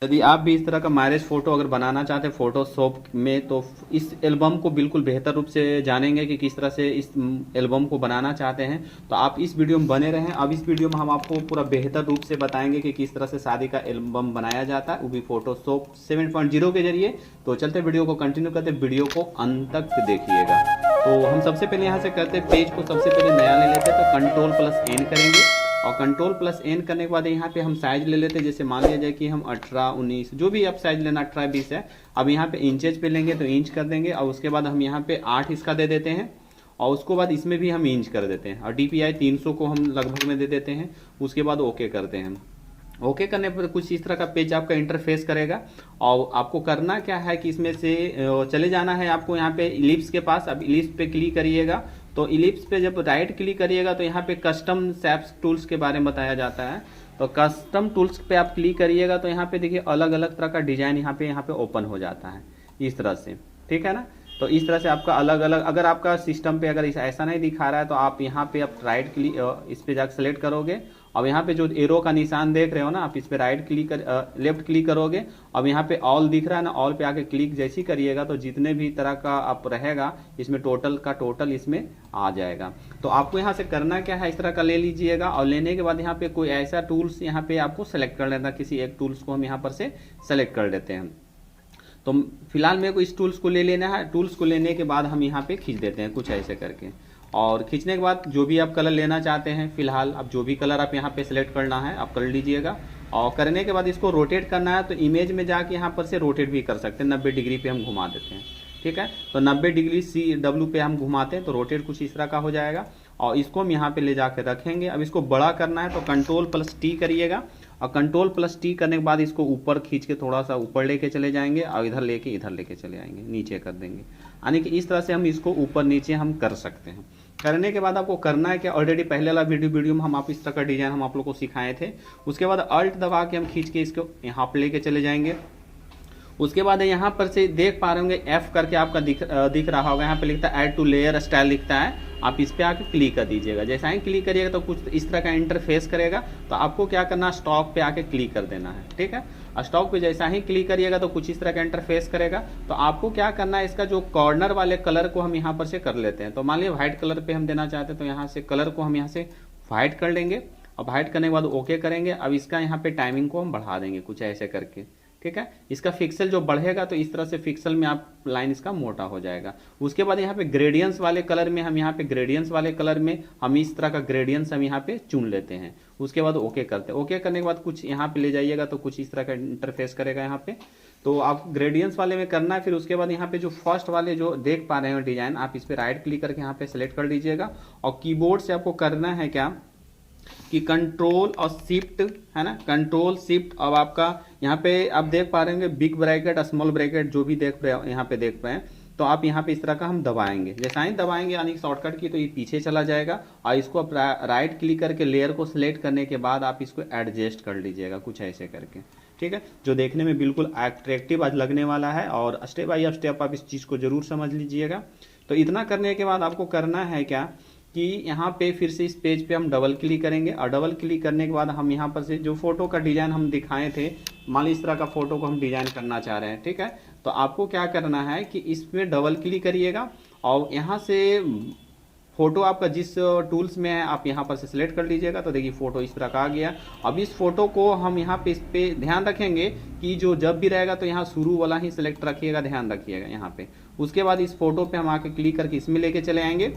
यदि आप भी इस तरह का मैरिज फोटो अगर बनाना चाहते हैं फोटोशॉप में, तो इस एल्बम को बिल्कुल बेहतर रूप से जानेंगे कि किस तरह से इस एल्बम को बनाना चाहते हैं। तो आप इस वीडियो में बने रहें। अब इस वीडियो में हम आपको पूरा बेहतर रूप से बताएंगे कि किस तरह से शादी का एल्बम बनाया जाता है, वो भी फोटोशॉप 7.0 के जरिए। तो चलते वीडियो को कंटिन्यू करते, वीडियो को अंत तक देखिएगा। तो हम सबसे पहले यहाँ से करते पेज को सबसे पहले नया ले लेते हैं, तो कंट्रोल+N करेंगे और कंट्रोल+N करने के बाद यहाँ पे हम साइज ले लेते हैं। जैसे मान लिया जाए कि हम 18, 19 जो भी आप साइज लेना, 18, 20 है। अब यहाँ पे इंचेज पे लेंगे तो इंच कर देंगे और उसके बाद हम यहाँ पे 8 इसका दे देते हैं और उसके बाद इसमें भी हम इंच कर देते हैं और DPI 300 को हम लगभग में दे देते हैं। उसके बाद ओके करते हैं। ओके करने पर कुछ इस तरह का पेज आपका इंटरफेस करेगा और आपको करना क्या है कि इसमें से चले जाना है आपको यहाँ पे इलिप्स के पास। अब इलिप्स पे क्लिक करिएगा, तो इलिप्स पे जब राइट क्लिक करिएगा तो यहाँ पे कस्टम शेप्स टूल्स के बारे में बताया जाता है। तो कस्टम टूल्स पे आप क्लिक करिएगा तो यहाँ पे देखिए अलग अलग तरह का डिजाइन यहाँ पे ओपन हो जाता है इस तरह से, ठीक है ना। तो इस तरह से आपका अलग अलग, अगर आपका सिस्टम पे अगर ऐसा नहीं दिखा रहा है तो आप यहाँ पे आप राइट क्लिक इस पे जाकर सेलेक्ट करोगे। अब यहाँ पे जो एरो का निशान देख रहे हो ना, आप इस पे राइट क्लिक लेफ्ट क्लिक करोगे। अब यहाँ पे ऑल दिख रहा है ना, ऑल पे आके क्लिक जैसी करिएगा तो जितने भी तरह का आप रहेगा इसमें टोटल का टोटल इसमें आ जाएगा। तो आपको यहाँ से करना क्या है, इस तरह का ले लीजिएगा और लेने के बाद यहाँ पे कोई ऐसा टूल्स यहाँ पे आपको सेलेक्ट कर लेना। किसी एक टूल्स को हम यहाँ पर से सेलेक्ट कर लेते हैं। तो फिलहाल मेरे को इस टूल्स को ले लेना है। टूल्स को लेने के बाद हम यहाँ पे खींच देते हैं कुछ ऐसे करके, और खींचने के बाद जो भी आप कलर लेना चाहते हैं, फिलहाल अब जो भी कलर आप यहाँ पे सिलेक्ट करना है आप कर लीजिएगा। और करने के बाद इसको रोटेट करना है तो इमेज में जाके यहाँ पर से रोटेट भी कर सकते हैं। 90 डिग्री पे हम घुमा देते हैं, ठीक है। तो 90 डिग्री CW पे हम घुमाते हैं तो रोटेट कुछ इस तरह का हो जाएगा और इसको हम यहाँ पे ले जाकर रखेंगे। अब इसको बड़ा करना है तो कंट्रोल+T करिएगा और कंट्रोल+T करने के बाद इसको ऊपर खींच के थोड़ा सा ऊपर लेके चले जाएंगे और इधर लेके चले आएंगे, नीचे कर देंगे। यानी कि इस तरह से हम इसको ऊपर नीचे हम कर सकते हैं। करने के बाद आपको करना है कि ऑलरेडी पहले वाला वीडियो में हम आप इस तरह का डिजाइन हम आप लोग को सिखाए थे। उसके बाद अल्ट दबा के हम खींच के इसको यहाँ पर लेके चले जाएंगे। उसके बाद यहाँ पर से देख पा रहे होंगे F करके आपका दिख रहा होगा, यहाँ पे लिखता है ऐड टू लेयर स्टाइल लिखता है। आप इस पे आके क्लिक कर दीजिएगा। जैसा ही क्लिक करिएगा तो कुछ इस तरह का इंटरफेस करेगा। तो आपको क्या करना है, स्टॉक पे आके क्लिक कर देना है, ठीक है। स्टॉक पे जैसा ही क्लिक करिएगा तो कुछ इस तरह का इंटरफेस करेगा। तो आपको क्या करना है, इसका जो कॉर्नर वाले कलर को हम यहाँ पर से कर लेते हैं। तो मान लीजिए व्हाइट कलर पे हम देना चाहते हैं तो यहाँ से कलर को हम यहाँ से व्हाइट कर लेंगे और व्हाइट करने के बाद ओके करेंगे। अब इसका यहाँ पे टाइमिंग को हम बढ़ा देंगे कुछ ऐसे करके, ठीक है। इसका फिक्सल जो बढ़ेगा तो इस तरह से फिक्सल में आप लाइन इसका मोटा हो जाएगा। उसके बाद यहाँ पे ग्रेडियंस वाले कलर में हम इस तरह का ग्रेडियंस हम यहाँ पे चुन लेते हैं। उसके बाद ओके करते हैं। ओके करने के बाद कुछ यहाँ पे ले जाइएगा तो कुछ इस तरह का इंटरफेस करेगा यहाँ पे। तो आप ग्रेडियंस वाले में करना है। फिर उसके बाद यहाँ पे जो फर्स्ट वाले जो देख पा रहे हो डिजाइन, आप इस पे राइट क्लिक करके यहाँ पे सेलेक्ट कर लीजिएगा और कीबोर्ड से आपको करना है क्या कि कंट्रोल और शिफ्ट, है ना, कंट्रोल शिफ्ट। अब आपका यहाँ पे आप देख पा रहे होंगे बिग ब्रैकेट स्मॉल ब्रैकेट जो भी देख रहे हो यहाँ पे देख पाए, तो आप यहाँ पे इस तरह का हम दबाएंगे। जैसा ही दबाएंगे यानी शॉर्टकट की तो ये पीछे चला जाएगा और इसको आप राइट क्लिक करके लेयर को सिलेक्ट करने के बाद आप इसको एडजस्ट कर लीजिएगा कुछ ऐसे करके, ठीक है। जो देखने में बिल्कुल अट्रैक्टिव आज लगने वाला है और स्टेप बाय स्टेप आप इस चीज़ को जरूर समझ लीजिएगा। तो इतना करने के बाद आपको करना है क्या कि यहाँ पे फिर से इस पेज पे हम डबल क्लिक करेंगे और डबल क्लिक करने के बाद हम यहाँ पर से जो फोटो का डिजाइन हम दिखाए थे, मान ली इस तरह का फोटो को हम डिजाइन करना चाह रहे हैं, ठीक है। तो आपको क्या करना है कि इसमें डबल क्लिक करिएगा और यहाँ से फोटो आपका जिस टूल्स में है आप यहाँ पर से सिलेक्ट कर लीजिएगा। तो देखिए फोटो इस तरह का आ गया। अब इस फोटो को हम यहाँ पे इस पे ध्यान रखेंगे कि जो जब भी रहेगा तो यहाँ शुरू वाला ही सिलेक्ट रखिएगा, ध्यान रखिएगा यहाँ पे। उसके बाद इस फोटो पे हम आके क्लिक करके इसमें लेके चले आएंगे।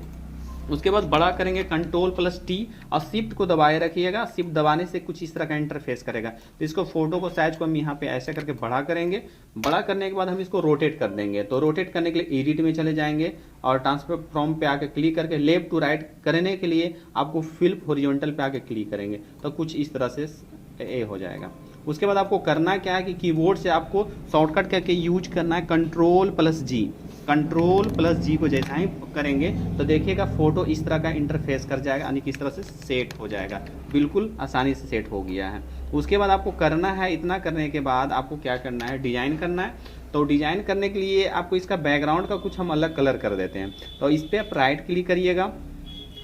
उसके बाद बड़ा करेंगे कंट्रोल+T और शिफ्ट को दबाए रखिएगा। शिफ्ट दबाने से कुछ इस तरह का इंटरफेस करेगा। तो इसको फोटो को साइज को हम यहाँ पे ऐसे करके बड़ा करेंगे। बड़ा करने के बाद हम इसको रोटेट कर देंगे। तो रोटेट करने के लिए एडिट में चले जाएंगे और ट्रांसफॉर्म पे आके क्लिक करके लेफ्ट टू राइट करने के लिए आपको फ्लिप हॉरिजॉन्टल पे आके क्लिक करेंगे तो कुछ इस तरह से ए हो जाएगा। उसके बाद आपको करना क्या है कि कीबोर्ड से आपको शॉर्टकट करके यूज करना है कंट्रोल+G। कंट्रोल+G को जैसा ही करेंगे तो देखिएगा फोटो इस तरह का इंटरफेस कर जाएगा, यानी किस तरह से सेट हो जाएगा, बिल्कुल आसानी से सेट हो गया है। उसके बाद आपको करना है, इतना करने के बाद आपको क्या करना है, डिजाइन करना है। तो डिजाइन करने के लिए आपको इसका बैकग्राउंड का कुछ हम अलग कलर कर देते हैं। तो इस पर आप राइट क्लिक करिएगा,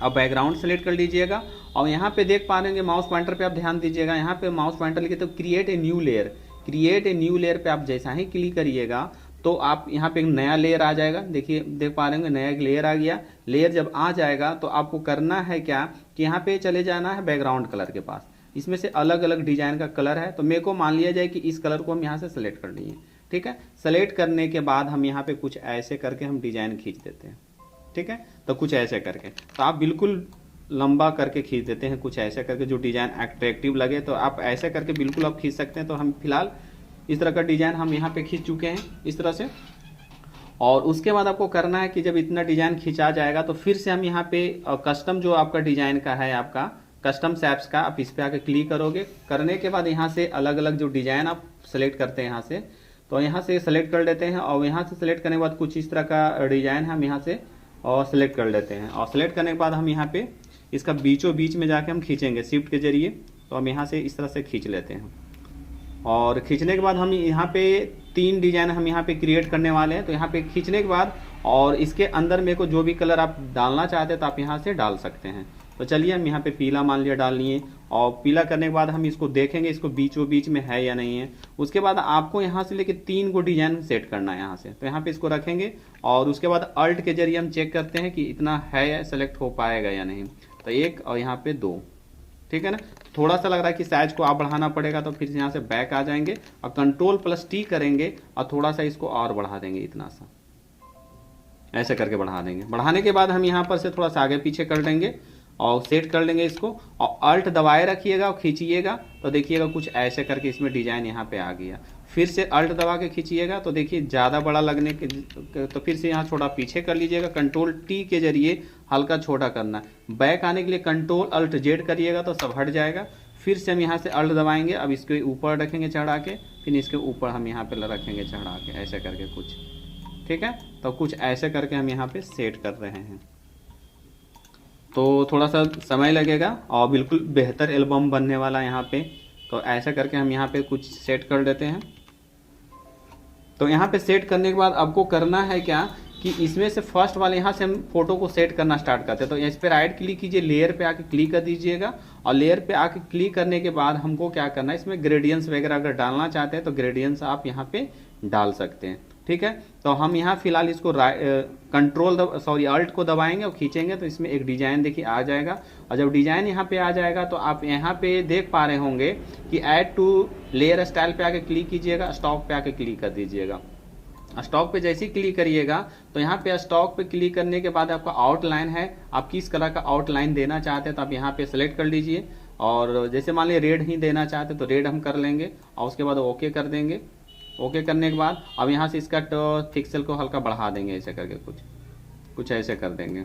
अब बैकग्राउंड सेलेक्ट कर लीजिएगा और यहाँ पे देख पा रहे होंगे माउस पॉइंटर पे आप ध्यान दीजिएगा। यहाँ पे माउस पॉइंटर लिखे तो create a new layer, create a new layer पे आप जैसा ही क्लिक करिएगा तो आप यहाँ पे एक नया लेयर आ जाएगा। देखिए देख पा रहे होंगे नया एक लेयर आ गया। लेयर जब आ जाएगा तो आपको करना है क्या कि यहाँ पे चले जाना है बैकग्राउंड कलर के पास। इसमें से अलग अलग डिजाइन का कलर है, तो मेरे को मान लिया जाए कि इस कलर को हम यहाँ से सेलेक्ट कर लिए। ठीक है, सेलेक्ट करने के बाद हम यहाँ पे कुछ ऐसे करके हम डिजाइन खींच देते हैं। ठीक है, तो कुछ ऐसे करके, तो आप बिल्कुल लंबा करके खींच देते हैं कुछ ऐसे करके, जो डिजाइन अट्रैक्टिव लगे तो आप ऐसे करके बिल्कुल आप खींच सकते हैं। तो हम फिलहाल इस तरह का डिजाइन हम यहाँ पे खींच चुके हैं इस तरह से। और उसके बाद आपको करना है कि जब इतना डिजाइन खींचा जाएगा तो फिर से हम यहाँ पे कस्टम जो आपका डिजाइन का है, आपका कस्टम शैप्स का, आप इस पे आके क्लिक करोगे। करने के बाद यहाँ से अलग अलग जो डिजाइन आप सेलेक्ट करते हैं यहाँ से, तो यहाँ से सेलेक्ट कर लेते हैं। और यहाँ से सेलेक्ट करने के बाद कुछ इस तरह का डिजाइन हम यहाँ से और सेलेक्ट कर लेते हैं। और सेलेक्ट करने के बाद हम यहाँ पे इसका बीचों बीच में जाके हम खींचेंगे शिफ्ट के जरिए। तो हम यहाँ से इस तरह से खींच लेते हैं। और खींचने के बाद हम यहाँ पे 3 डिजाइन हम यहाँ पे क्रिएट करने वाले हैं। तो यहाँ पे खींचने के बाद और इसके अंदर मेरे को जो भी कलर आप डालना चाहते हैं तो आप यहाँ से डाल सकते हैं। तो चलिए हम यहाँ पे पीला मान लिया डाल लिए। और पीला करने के बाद हम इसको देखेंगे इसको बीचों बीच में है या नहीं है। उसके बाद आपको यहाँ से लेके 3 को डिजाइन सेट करना है यहाँ से। तो यहाँ पे इसको रखेंगे और उसके बाद अल्ट के जरिए हम चेक करते हैं कि इतना है या सेलेक्ट हो पाएगा या नहीं। तो 1 और यहाँ पे 2, ठीक है ना। थोड़ा सा लग रहा है कि साइज को आप बढ़ाना पड़ेगा, तो फिर यहाँ से बैक आ जाएंगे और Ctrl+T करेंगे और थोड़ा सा इसको और बढ़ा देंगे, इतना सा ऐसे करके बढ़ा देंगे। बढ़ाने के बाद हम यहाँ पर से थोड़ा सा आगे पीछे कर देंगे और सेट कर लेंगे इसको। और अल्ट दबाए रखिएगा और खींचिएगा तो देखिएगा कुछ ऐसे करके इसमें डिजाइन यहाँ पे आ गया। फिर से अल्ट दबा के खींचिएगा तो देखिए ज़्यादा बड़ा लगने के, तो फिर से यहाँ थोड़ा पीछे कर लीजिएगा। Ctrl+T के जरिए हल्का छोटा करना है। बैक आने के लिए Ctrl+Alt+Z करिएगा तो सब हट जाएगा। फिर से हम यहाँ से अल्ट दबाएंगे, अब इसके ऊपर रखेंगे चढ़ा के, फिर इसके ऊपर हम यहाँ पे रखेंगे चढ़ा के, ऐसे करके कुछ, ठीक है। तो कुछ ऐसे करके हम यहाँ पे सेट कर रहे हैं। तो थोड़ा सा समय लगेगा और बिल्कुल बेहतर एल्बम बनने वाला यहाँ पे। तो ऐसा करके हम यहाँ पे कुछ सेट कर देते हैं। तो यहाँ पे सेट करने के बाद आपको करना है क्या कि इसमें से फर्स्ट वाले यहाँ से हम फोटो को सेट करना स्टार्ट करते हैं। तो इस पे राइट क्लिक कीजिए, लेयर पे आके क्लिक कर दीजिएगा। और लेयर पे आके क्लिक करने के बाद हमको क्या करना है, इसमें ग्रेडियंट्स वगैरह अगर डालना चाहते हैं तो ग्रेडियंट्स आप यहाँ पे डाल सकते हैं, ठीक है। तो हम यहाँ फिलहाल इसको अल्ट को दबाएंगे और खींचेंगे तो इसमें एक डिजाइन देखिए आ जाएगा। और जब डिजाइन यहाँ पे आ जाएगा तो आप यहाँ पे देख पा रहे होंगे कि ऐड टू लेयर स्टाइल पे आके क्लिक कीजिएगा, स्टॉक पे आके क्लिक कर दीजिएगा। स्टॉक पे जैसे ही क्लिक करिएगा तो यहाँ पे स्टॉक पे क्लिक करने के बाद आपका आउटलाइन है, आप किस कलर का आउटलाइन देना चाहते हैं तो आप यहाँ पे सेलेक्ट कर लीजिए। और जैसे मान लीजिए रेड ही देना चाहते हैं तो रेड हम कर लेंगे और उसके बाद ओके कर देंगे। ओके करने के बाद अब यहाँ से इसका पिक्सल को हल्का बढ़ा देंगे, ऐसे करके कुछ ऐसे कर देंगे।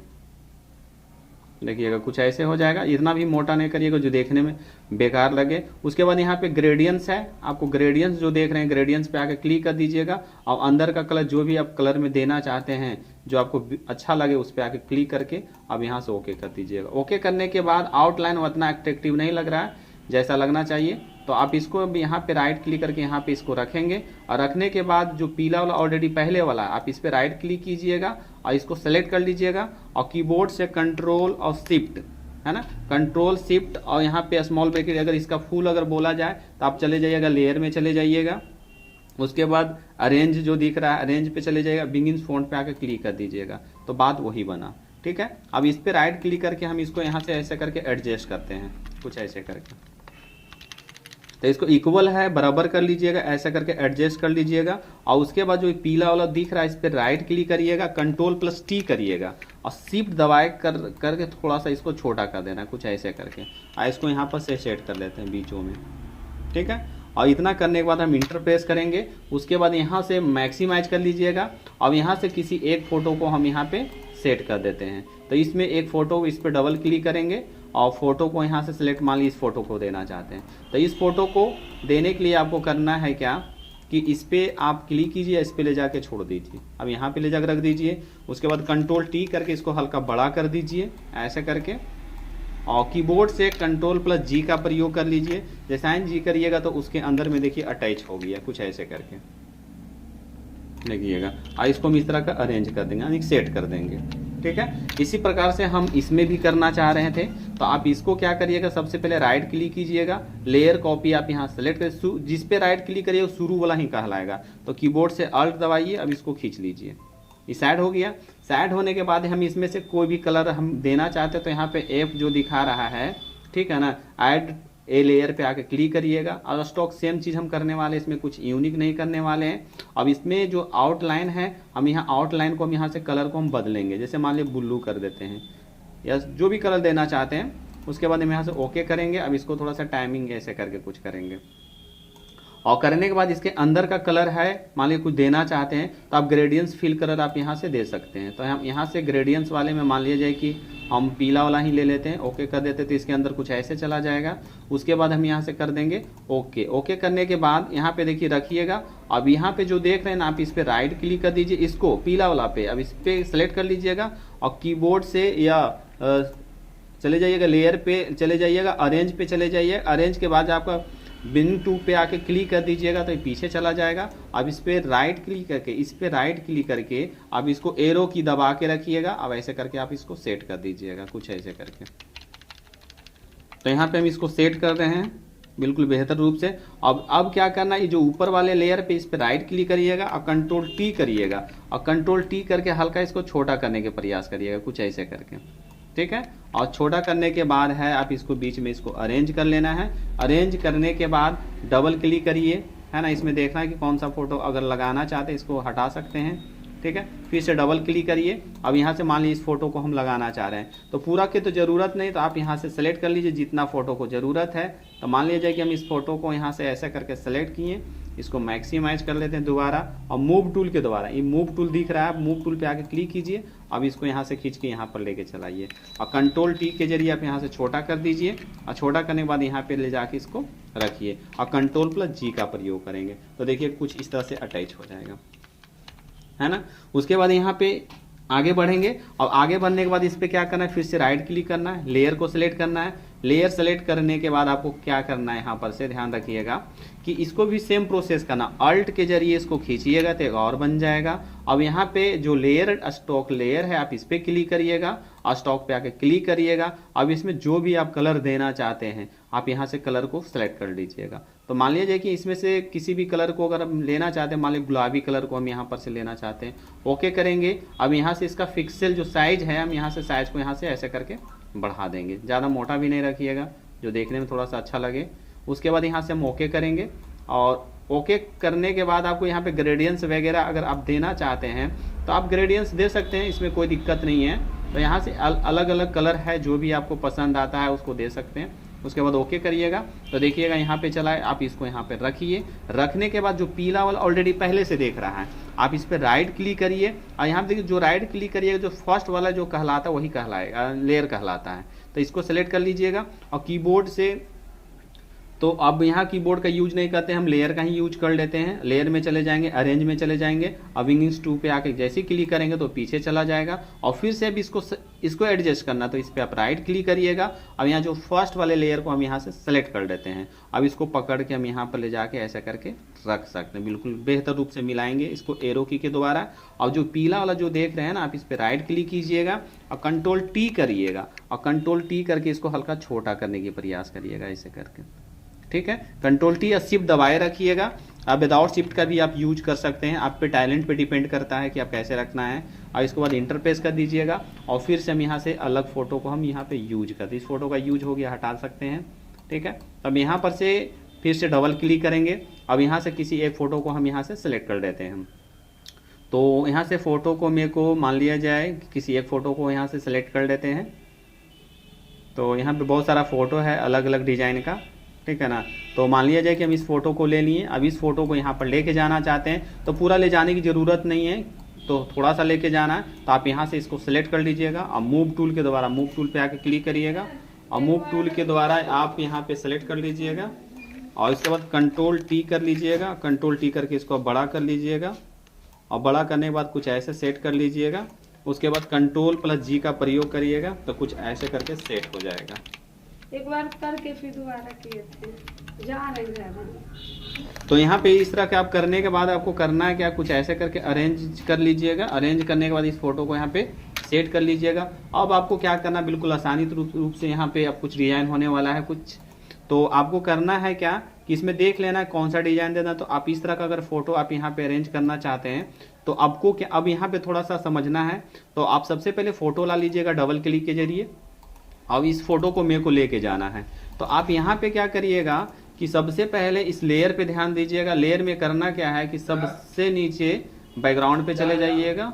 देखिएगा कुछ ऐसे हो जाएगा। इतना भी मोटा नहीं करिएगा जो देखने में बेकार लगे। उसके बाद यहाँ पे ग्रेडियंट्स है, आपको ग्रेडियंट्स जो देख रहे हैं ग्रेडियंट्स पे आके क्लिक कर दीजिएगा। और अंदर का कलर जो भी आप कलर में देना चाहते हैं जो आपको अच्छा लगे उस पर आके क्लिक करके अब यहाँ से ओके कर दीजिएगा। ओके करने के बाद आउटलाइन उतना अट्रैक्टिव नहीं लग रहा है जैसा लगना चाहिए, तो आप इसको यहाँ पे राइट क्लिक करके यहाँ पे इसको रखेंगे। और रखने के बाद जो पीला वाला ऑलरेडी पहले वाला आप इस पे राइट क्लिक कीजिएगा और इसको सेलेक्ट कर लीजिएगा। और कीबोर्ड से कंट्रोल और शिफ्ट, है ना, कंट्रोल शिफ्ट और यहाँ पे स्मॉल ब्रैकेट, अगर इसका फुल अगर बोला जाए तो आप चले जाइएगा लेयर में चले जाइएगा। उसके बाद अरेंज जो दिख रहा है अरेंज पे चले जाइएगा, बिगिंस फॉन्ट पे आकर क्लिक कर दीजिएगा तो बात वही बना, ठीक है। अब इस पे राइट क्लिक करके हम इसको यहाँ से ऐसे करके एडजस्ट करते हैं, कुछ ऐसे करके। तो इसको इक्वल है बराबर कर लीजिएगा, ऐसा करके एडजस्ट कर लीजिएगा। और उसके बाद जो पीला वाला दिख रहा है इस पर राइट क्लिक करिएगा, Ctrl+T करिएगा और शिफ्ट दबाए करके थोड़ा सा इसको छोटा कर देना, कुछ ऐसे करके। और इसको यहाँ पर से सेट कर लेते हैं बीचों में, ठीक है। और इतना करने के बाद हम इंटर प्रेस करेंगे। उसके बाद यहाँ से मैक्सिमाइज कर लीजिएगा और यहाँ से किसी एक फोटो को हम यहाँ पे सेट कर देते हैं। तो इसमें एक फोटो, इस पर डबल क्लिक करेंगे और फोटो को यहाँ से सिलेक्ट, मान ली इस फोटो को देना चाहते हैं। तो इस फोटो को देने के लिए आपको करना है क्या कि इस पर आप क्लिक कीजिए, इस पर ले जाके छोड़ दीजिए। अब यहाँ पे ले जाकर रख दीजिए। उसके बाद Ctrl+T करके इसको हल्का बड़ा कर दीजिए, ऐसे करके। और कीबोर्ड से Ctrl+G का प्रयोग कर लीजिए। जैसा जी करिएगा तो उसके अंदर में देखिए अटैच हो गया, कुछ ऐसे करके देखिएगा। और इसको हम इस तरह का अरेंज कर देंगे, यानी सेट कर देंगे, ठीक है। इसी प्रकार से हम इसमें भी करना चाह रहे थे, तो आप इसको क्या करिएगा, सबसे पहले राइट क्लिक कीजिएगा, लेयर कॉपी आप यहाँ सेलेक्ट कर, जिस पे राइट क्लिक करिए वो शुरू वाला ही कहलाएगा। तो कीबोर्ड से अल्ट दबाइए, अब इसको खींच लीजिए, ये साइड हो गया। साइड होने के बाद हम इसमें से कोई भी कलर हम देना चाहते हैं, तो यहाँ पे एफ जो दिखा रहा है, ठीक है ना, ऐड ए लेयर पे आके क्लिक करिएगा। और स्टॉक सेम चीज हम करने वाले, इसमें कुछ यूनिक नहीं करने वाले हैं। अब इसमें जो आउटलाइन है, हम यहाँ आउटलाइन को हम यहाँ से कलर को हम बदलेंगे, जैसे मान लीजिए ब्लू कर देते हैं या जो भी कलर देना चाहते हैं। उसके बाद हम यहाँ से ओके करेंगे। अब इसको थोड़ा सा टाइमिंग ऐसे करके कुछ करेंगे, और करने के बाद इसके अंदर का कलर है, मान लीजिए कुछ देना चाहते हैं तो आप ग्रेडियंट्स फिल कलर आप यहाँ से दे सकते हैं। तो हम यहाँ से ग्रेडियंट्स वाले में मान लिया जाए कि हम पीला वाला ही ले लेते हैं, ओके कर देते, तो इसके अंदर कुछ ऐसे चला जाएगा। उसके बाद हम यहाँ से कर देंगे ओके। ओके करने के बाद यहाँ पे देखिए रखिएगा। अब यहाँ पे जो देख रहे हैं ना, आप इस पे राइट क्लिक कर दीजिए, इसको पीला वाला पे, अब इस पे सेलेक्ट कर लीजिएगा और कीबोर्ड से या चले जाइएगा, लेयर पे चले जाइएगा, अरेंज पे चले जाइए। अरेंज के बाद आपका बिन टू पे आके क्लिक कर दीजिएगा तो ये पीछे चला जाएगा। अब इस पे राइट क्लिक करके, इस पे राइट क्लिक करके अब इसको एरो की दबा के रखिएगा। अब ऐसे करके आप इसको सेट कर दीजिएगा, कुछ ऐसे करके। तो यहाँ पे हम इसको सेट कर रहे हैं बिल्कुल बेहतर रूप से। अब क्या करना है, ये जो ऊपर वाले लेयर पे इस पे राइट क्लिक करिएगा और कंट्रोल टी करिएगा, और कंट्रोल टी करके हल्का इसको छोटा करने के प्रयास करिएगा, कुछ ऐसे करके, ठीक है। और छोटा करने के बाद है आप इसको बीच में इसको अरेंज कर लेना है। अरेंज करने के बाद डबल क्लिक करिए, है ना, इसमें देखना है कि कौन सा फोटो अगर लगाना चाहते हैं इसको हटा सकते हैं, ठीक है। फिर से डबल क्लिक करिए। अब यहाँ से मान लीजिए इस फोटो को हम लगाना चाह रहे हैं, तो पूरा की तो जरूरत नहीं, तो आप यहाँ से सेलेक्ट कर लीजिए जितना फोटो को जरूरत है। तो मान लीजिए कि हम इस फोटो को यहाँ से ऐसा करके सेलेक्ट किए, इसको मैक्सिमाइज कर लेते हैं दोबारा, और मूव टूल के द्वारा, ये मूव टूल दिख रहा है, मूव टूल पे आके क्लिक कीजिए। अब इसको यहाँ से खींच के यहाँ पर लेके चलाइए, और कंट्रोल टी के जरिए आप यहाँ से छोटा कर दीजिए, और छोटा करने के बाद यहाँ पे ले जाके इसको रखिए, और कंट्रोल प्लस जी का प्रयोग करेंगे तो देखिए कुछ इस तरह से अटैच हो जाएगा, है ना। उसके बाद यहाँ पे आगे बढ़ेंगे, और आगे बढ़ने के बाद इस पे क्या करना है, फिर से राइट क्लिक करना है, लेयर को सिलेक्ट करना है। लेयर सेलेक्ट करने के बाद आपको क्या करना है, यहाँ पर से ध्यान रखिएगा कि इसको भी सेम प्रोसेस करना, अल्ट के जरिए इसको खींचिएगा तो एक और बन जाएगा। अब यहाँ पे जो लेयर स्टॉक लेयर है, आप इस पे क्लिक करिएगा और स्टॉक पे आके क्लिक करिएगा। अब इसमें जो भी आप कलर देना चाहते हैं, आप यहाँ से कलर को सिलेक्ट कर लीजिएगा। तो मान लीजिए कि इसमें से किसी भी कलर को अगर हम लेना चाहते हैं, मान लीजिए गुलाबी कलर को हम यहाँ पर से लेना चाहते हैं, ओके करेंगे। अब यहाँ से इसका पिक्सल जो साइज है, हम यहाँ से साइज को यहाँ से ऐसे करके बढ़ा देंगे, ज़्यादा मोटा भी नहीं रखिएगा, जो देखने में थोड़ा सा अच्छा लगे। उसके बाद यहाँ से हम ओके करेंगे, और ओके करने के बाद आपको यहाँ पे ग्रेडियंट्स वगैरह अगर आप देना चाहते हैं तो आप ग्रेडियंट्स दे सकते हैं, इसमें कोई दिक्कत नहीं है। तो यहाँ से अलग अलग कलर है, जो भी आपको पसंद आता है उसको दे सकते हैं। उसके बाद ओके करिएगा तो देखिएगा यहाँ पे चला है। आप इसको यहाँ पे रखिए, रखने के बाद जो पीला वाला ऑलरेडी पहले से देख रहा है, आप इस पे राइट क्लिक करिए, और यहाँ पे देखिए जो राइट क्लिक करिएगा जो फर्स्ट वाला जो कहलाता है वही कहलाएगा, लेयर कहलाता है। तो इसको सेलेक्ट कर लीजिएगा, और कीबोर्ड से, तो अब यहाँ कीबोर्ड का यूज नहीं करते, हम लेयर का ही यूज कर लेते हैं। लेयर में चले जाएंगे, अरेंज में चले जाएंगे, अब विंग्स 2 पे आके जैसे ही क्लिक करेंगे तो पीछे चला जाएगा। और फिर से अब इसको एडजस्ट करना, तो इस पे आप राइट क्लिक करिएगा। अब यहाँ जो फर्स्ट वाले लेयर को हम यहाँ से सेलेक्ट कर देते हैं। अब इसको पकड़ के हम यहाँ पर ले जाके ऐसा करके रख सकते हैं, बिल्कुल बेहतर रूप से मिलाएंगे इसको एरो की के द्वारा। और जो पीला वाला जो देख रहे हैं ना, आप इस पे राइट क्लिक कीजिएगा और कंट्रोल टी करिएगा, और कंट्रोल टी करके इसको हल्का छोटा करने की प्रयास करिएगा ऐसे करके, ठीक है। कंट्रोल टी या शिफ्ट दबाए रखिएगा। आप विदाउट शिफ्ट का भी आप यूज कर सकते हैं, आप पे टैलेंट पे डिपेंड करता है कि आप कैसे रखना है। और इसके बाद इंटरफेस कर दीजिएगा, और फिर से हम यहाँ से अलग फोटो को हम यहाँ पे यूज करते हैं। इस फोटो का यूज हो गया, हटा सकते हैं, ठीक है। अब यहाँ पर से फिर से डबल क्लिक करेंगे। अब यहाँ से किसी एक फोटो को हम यहाँ से सिलेक्ट कर देते हैं। तो यहाँ से फोटो को मेरे को मान लिया जाए किसी एक फोटो को यहाँ से सिलेक्ट कर लेते हैं। तो यहाँ पे बहुत सारा फोटो है अलग अलग डिजाइन का, ठीक है ना। तो मान लिया जाए कि हम इस फोटो को ले लिए। अब इस फोटो को यहाँ पर लेके जाना चाहते हैं, तो पूरा ले जाने की ज़रूरत नहीं है, तो थोड़ा सा लेके जाना है। तो आप यहाँ से इसको सिलेक्ट कर लीजिएगा, और मूव टूल के द्वारा मूव टूल पे आके क्लिक करिएगा, और मूव टूल के द्वारा आप यहाँ पे सेलेक्ट कर लीजिएगा, और इसके बाद कंट्रोल टी कर लीजिएगा। कंट्रोल टी करके इसको बड़ा कर लीजिएगा, और बड़ा करने के बाद कुछ ऐसे सेट कर लीजिएगा। उसके बाद कंट्रोल प्लस जी का प्रयोग करिएगा, तो कुछ ऐसे करके सेट हो जाएगा। एक बार करके फिर दोबारा किए थे, जा रहे। तो यहाँ पे इस तरह के आप करने के बाद आपको करना है क्या, कुछ ऐसे करके अरेंज कर लीजिएगा। अरेंज करने के बाद इस फोटो को यहाँ पे सेट कर लीजिएगा। अब आपको क्या करना, बिल्कुल आसानी रूप से यहाँ पे अब कुछ डिजाइन होने वाला है कुछ। तो आपको करना है क्या कि इसमें देख लेना है कौन सा डिजाइन देना। तो आप इस तरह का अगर फोटो आप यहाँ पे अरेंज करना चाहते हैं तो आपको क्या अब यहाँ पे थोड़ा सा समझना है। तो आप सबसे पहले फोटो ला लीजिएगा डबल क्लिक के जरिए। अब इस फोटो को मेरे को लेके जाना है। तो आप यहाँ पे क्या करिएगा कि सबसे पहले इस लेयर पे ध्यान दीजिएगा। लेयर में करना क्या है कि सबसे नीचे बैकग्राउंड पे चले जाइएगा।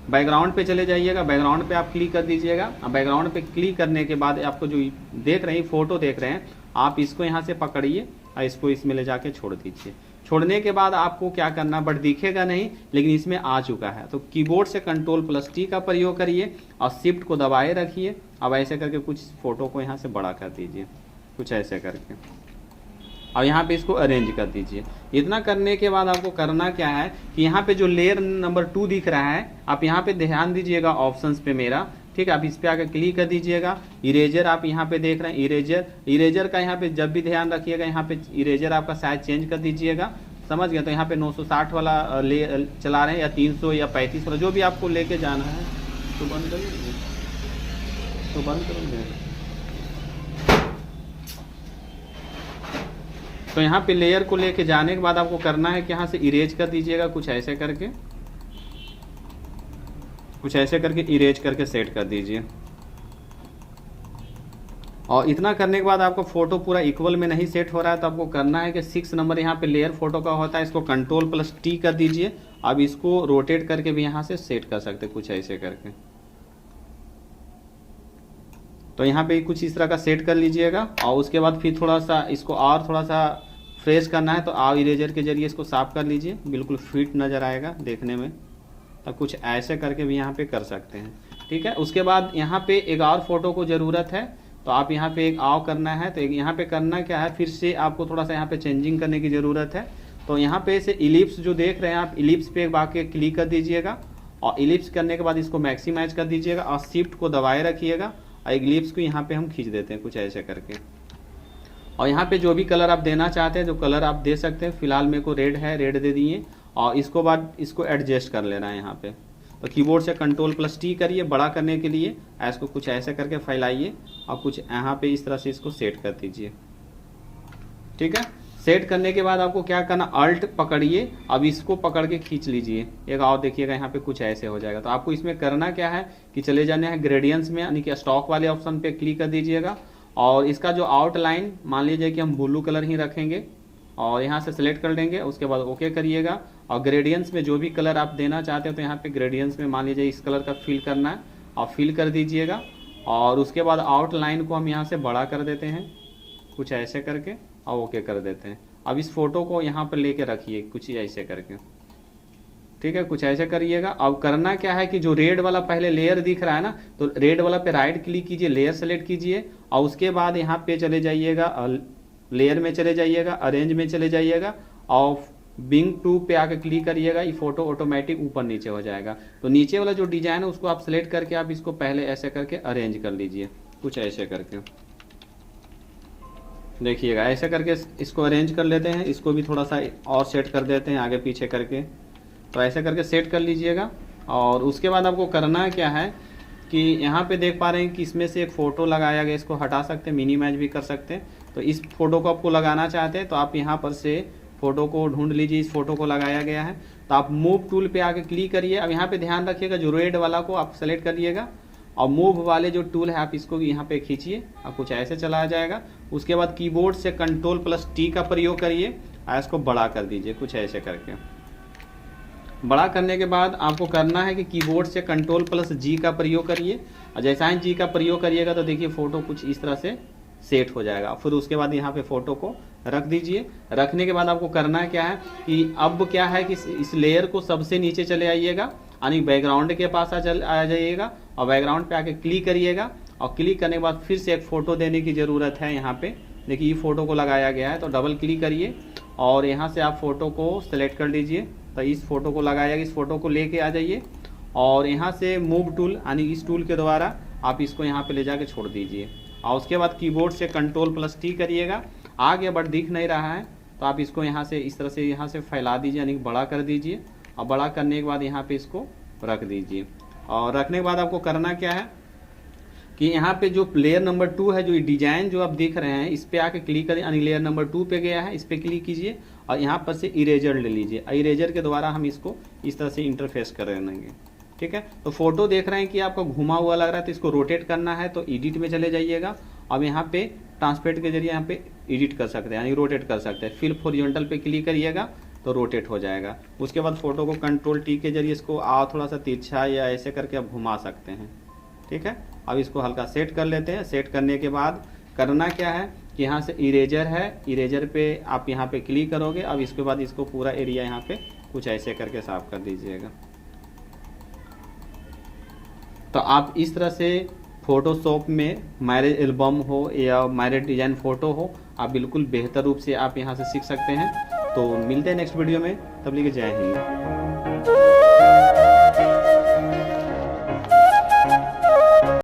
बैकग्राउंड पे चले जाइएगा, बैकग्राउंड पे आप क्लिक कर दीजिएगा। बैकग्राउंड पे क्लिक करने के बाद आपको जो देख रहे हैं फोटो देख रहे हैं, आप इसको यहाँ से पकड़िए और इसको इसमें ले जाके छोड़ दीजिए। छोड़ने के बाद आपको क्या करना, बट दिखेगा नहीं लेकिन इसमें आ चुका है। तो कीबोर्ड से Ctrl+T का प्रयोग करिए और शिफ्ट को दबाए रखिए। अब ऐसे करके कुछ फोटो को यहाँ से बड़ा कर दीजिए, कुछ ऐसे करके, और यहाँ पे इसको अरेंज कर दीजिए। इतना करने के बाद आपको करना क्या है कि यहाँ पे जो लेयर नंबर 2 दिख रहा है, आप यहाँ पे ध्यान दीजिएगा ऑप्शंस पे मेरा, ठीक है। आप इस पे आकर क्लिक कर दीजिएगा। इरेजर आप यहाँ पे देख रहे हैं, इरेजर का यहाँ पे जब भी ध्यान रखिएगा, यहाँ पे इरेजर आपका साइज चेंज कर दीजिएगा, समझ गया। तो यहाँ पे 960 वाला चला रहे हैं या 300 या 35 वाला, जो भी आपको लेके जाना है। तो बंद करिए, तो बंद करेंगे। तो यहाँ पे लेयर को लेके जाने के बाद आपको करना है कि यहाँ से इरेज कर दीजिएगा, कुछ ऐसे करके, कुछ ऐसे करके इरेज करके सेट कर दीजिए। और इतना करने के बाद आपको फोटो पूरा इक्वल में नहीं सेट हो रहा है, तो आपको करना है कि 6 नंबर यहाँ पे लेयर फोटो का होता है, इसको Ctrl+T कर दीजिए। अब इसको रोटेट करके भी यहाँ से सेट कर सकते, कुछ ऐसे करके। तो यहाँ पे कुछ इस तरह का सेट कर लीजिएगा। और उसके बाद फिर थोड़ा सा इसको और थोड़ा सा फ्रेश करना है, तो आप इरेजर के जरिए इसको साफ कर लीजिए, बिल्कुल फिट नज़र आएगा देखने में। तो कुछ ऐसे करके भी यहाँ पे कर सकते हैं, ठीक है। उसके बाद यहाँ पे एक और फोटो को ज़रूरत है, तो आप यहाँ पे एक आव करना है। तो यहाँ पे करना क्या है, फिर से आपको थोड़ा सा यहाँ पे चेंजिंग करने की ज़रूरत है। तो यहाँ पे से इलिप्स जो देख रहे हैं आप, इलिप्स पे बाकी क्लिक कर दीजिएगा और इलिप्स करने के बाद इसको मैक्सिमाइज कर दीजिएगा और शिफ्ट को दबाए रखिएगा और इलिप्स को यहाँ पे हम खींच देते हैं, कुछ ऐसे करके। और यहाँ पे जो भी कलर आप देना चाहते हैं, जो कलर आप दे सकते हैं। फिलहाल मेरे को रेड है, रेड दे दिए। और इसको बाद इसको एडजस्ट कर लेना है यहाँ पे। तो कीबोर्ड से Ctrl+T करिए बड़ा करने के लिए, इसको कुछ ऐसे करके फैलाइए और कुछ यहाँ पे इस तरह से इसको सेट कर दीजिए, ठीक है। सेट करने के बाद आपको क्या करना, अल्ट पकड़िए, अब इसको पकड़ के खींच लीजिए। एक और देखिएगा यहाँ पे कुछ ऐसे हो जाएगा। तो आपको इसमें करना क्या है कि चले जाने हैं ग्रेडियंट्स में, यानी कि स्टॉक वाले ऑप्शन पे क्लिक कर दीजिएगा। और इसका जो आउटलाइन मान लीजिए कि हम ब्लू कलर ही रखेंगे और यहाँ से सिलेक्ट कर लेंगे। उसके बाद ओके करिएगा। और ग्रेडियंट्स में जो भी कलर आप देना चाहते हो, तो यहाँ पे ग्रेडियंट्स में मान लीजिए इस कलर का फिल करना है और फिल कर दीजिएगा। और उसके बाद आउटलाइन को हम यहाँ से बड़ा कर देते हैं, कुछ ऐसे करके, और ओके कर देते हैं। अब इस फोटो को यहाँ पर लेके रखिए, कुछ ऐसे करके, ठीक है, कुछ ऐसे करिएगा। अब करना क्या है कि जो रेड वाला पहले लेयर दिख रहा है ना, तो रेड वाला पे राइट क्लिक कीजिए, लेयर सेलेक्ट कीजिए और उसके बाद यहाँ पे चले जाइएगा, लेयर में चले जाइएगा, अरेंज में चले जाइएगा और बिंग टू पे आकर क्लिक करिएगा। ये फोटो ऑटोमेटिक ऊपर नीचे हो जाएगा। तो नीचे वाला जो डिजाइन है उसको आप सेलेक्ट करके आप इसको पहले ऐसे करके अरेंज कर लीजिए, कुछ ऐसे करके, देखिएगा ऐसे करके इसको अरेंज कर लेते हैं। इसको भी थोड़ा सा और सेट कर देते हैं आगे पीछे करके। तो ऐसे करके सेट कर लीजिएगा। और उसके बाद आपको करना क्या है कि यहाँ पे देख पा रहे हैं कि इसमें से एक फ़ोटो लगाया गया, इसको हटा सकते हैं, मिनिमाइज भी कर सकते हैं। तो इस फोटो को आपको लगाना चाहते हैं तो आप यहाँ पर से फोटो को ढूंढ लीजिए, इस फोटो को लगाया गया है। तो आप मूव टूल पे आके क्लिक करिए। अब यहाँ पे ध्यान रखिएगा, जो रेड वाला को आप सेलेक्ट करिएगा और मूव वाले जो टूल है आप इसको यहाँ पे खींचिए और कुछ ऐसे चला जाएगा। उसके बाद कीबोर्ड से Ctrl+T का प्रयोग करिए और इसको बड़ा कर दीजिए, कुछ ऐसे करके। बड़ा करने के बाद आपको करना है कि कीबोर्ड से Ctrl+G का प्रयोग करिए और जैसा ही G का प्रयोग करिएगा तो देखिए फोटो कुछ इस तरह से सेट हो जाएगा। फिर उसके बाद यहाँ पे फोटो को रख दीजिए। रखने के बाद आपको करना क्या है कि अब क्या है कि इस लेयर को सबसे नीचे चले आइएगा, यानी बैकग्राउंड के पास आ जाइएगा और बैकग्राउंड पे आके क्लिक करिएगा। और क्लिक करने के बाद फिर से एक फ़ोटो देने की ज़रूरत है। यहाँ पे देखिए ये फ़ोटो को लगाया गया है, तो डबल क्लिक करिए और यहाँ से आप फ़ोटो को सेलेक्ट कर लीजिए। तो इस फोटो को लगाया, इस फोटो को लेके आ जाइए और यहाँ से मूव टूल यानी इस टूल के द्वारा आप इसको यहाँ पे ले जाके छोड़ दीजिए। और उसके बाद कीबोर्ड से Ctrl+T करिएगा। आ गया बट दिख नहीं रहा है, तो आप इसको यहाँ से इस तरह से यहाँ से फैला दीजिए, यानी बड़ा कर दीजिए। और बड़ा करने के बाद यहाँ पे इसको रख दीजिए। और रखने के बाद आपको करना क्या है कि यहाँ पे जो लेयर नंबर 2 है, जो डिजाइन जो आप देख रहे हैं, इस पे आके क्लिक करें, यानी लेयर नंबर 2 पे गया है, इस पे क्लिक कीजिए और यहाँ पर से इरेजर ले लीजिए। इरेजर के द्वारा हम इसको इस तरह से इंटरफेस कर लेंगे। ठीक है, तो फोटो देख रहे हैं कि आपको घुमा हुआ लग रहा है, तो इसको रोटेट करना है तो एडिट में चले जाइएगा। अब यहाँ पे ट्रांसपेरेंट के जरिए यहाँ पे एडिट कर सकते हैं, यानी रोटेट कर सकते हैं। फिर हॉरिजॉन्टल पे क्लिक करिएगा तो रोटेट हो जाएगा। उसके बाद फोटो को कंट्रोल टी के जरिए इसको थोड़ा सा तिरछा या ऐसे करके आप घुमा सकते हैं। ठीक है, अब इसको हल्का सेट कर लेते हैं। सेट करने के बाद करना क्या है कि यहाँ से इरेजर है, इरेजर पे आप यहाँ पे क्लिक करोगे। अब इसके बाद इसको पूरा एरिया यहाँ पे कुछ ऐसे करके साफ कर दीजिएगा। तो आप इस तरह से फोटोशॉप में मैरिज एल्बम हो या मैरिज डिजाइन फोटो हो, आप बिल्कुल बेहतर रूप से आप यहाँ से सीख सकते हैं। तो मिलते हैं नेक्स्ट वीडियो में, तब लिए जय हिंद।